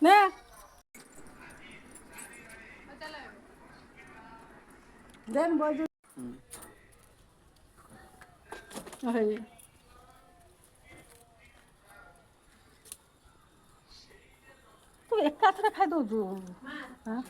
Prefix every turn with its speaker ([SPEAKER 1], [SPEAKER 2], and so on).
[SPEAKER 1] ને દેન બાજુ હે તું એકાથરે ખાઈ દઉં છું હા